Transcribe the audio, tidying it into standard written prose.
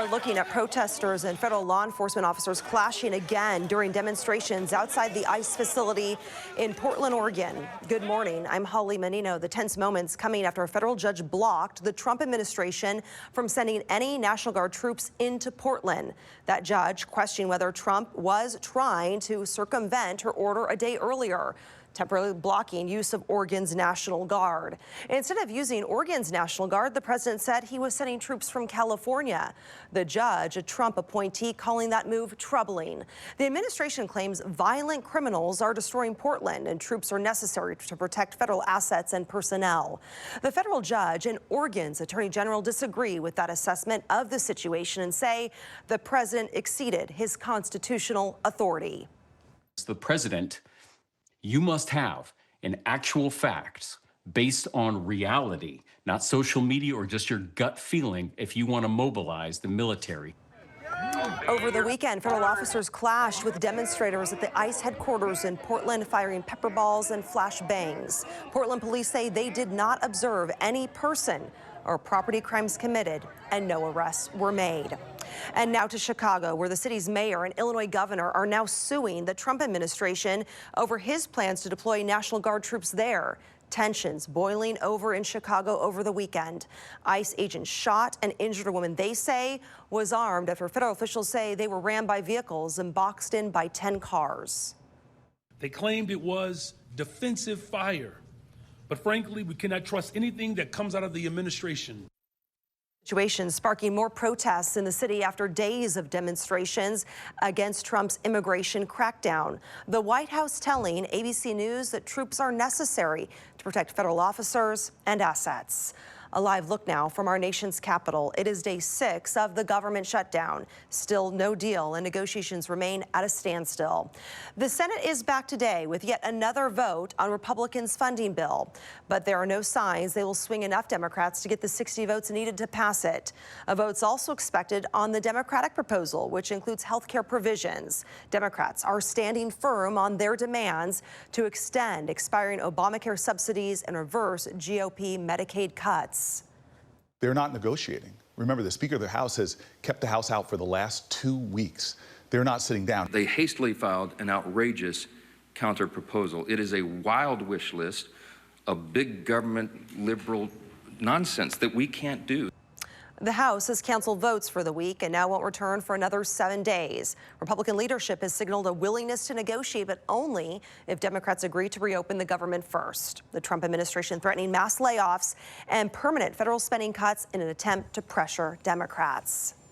are looking at protesters and federal law enforcement officers clashing again during demonstrations outside the ICE facility in Portland, Oregon. Good morning. I'm Holly Menino. The tense moments coming after a federal judge blocked the Trump administration from sending any National Guard troops into Portland. That judge questioned whether Trump was trying to circumvent her order a day earlier, temporarily blocking use of Oregon's National Guard. Instead of using Oregon's National Guard, the president said he was sending troops from California. The judge, a Trump appointee, calling that move troubling. The administration claims violent criminals are destroying Portland and troops are necessary to protect federal assets and personnel. The federal judge and Oregon's attorney general disagree with that assessment of the situation and say the president exceeded his constitutional authority. The president, you must have an actual facts based on reality, not social media or just your gut feeling if you want to mobilize the military. Over the weekend, federal officers clashed with demonstrators at the ICE headquarters in Portland, firing pepper balls and flashbangs. Portland police say they did not observe any person or property crimes committed, and no arrests were made. And now to Chicago, where the city's mayor and Illinois governor are now suing the Trump administration over his plans to deploy National Guard troops there. Tensions boiling over in Chicago over the weekend. ICE agents shot and injured a woman they say was armed after federal officials say they were rammed by vehicles and boxed in by 10 cars. They claimed it was defensive fire. But frankly, we cannot trust anything that comes out of the administration. Situation sparking more protests in the city after days of demonstrations against Trump's immigration crackdown. The White House telling ABC News that troops are necessary to protect federal officers and assets. A live look now from our nation's capital. It is day 6 of the government shutdown. Still no deal, and negotiations remain at a standstill. The Senate is back today with yet another vote on Republicans' funding bill. But there are no signs they will swing enough Democrats to get the 60 votes needed to pass it. A vote's also expected on the Democratic proposal, which includes health care provisions. Democrats are standing firm on their demands to extend expiring Obamacare subsidies and reverse GOP Medicaid cuts. They're not negotiating. Remember, the Speaker of the House has kept the House out for the last 2 weeks. They're not sitting down. They hastily filed an outrageous counter proposal. It is a wild wish list of big government liberal nonsense that we can't do. The House has canceled votes for the week and now won't return for another 7 days. Republican leadership has signaled a willingness to negotiate, but only if Democrats agree to reopen the government first. The Trump administration threatening mass layoffs and permanent federal spending cuts in an attempt to pressure Democrats.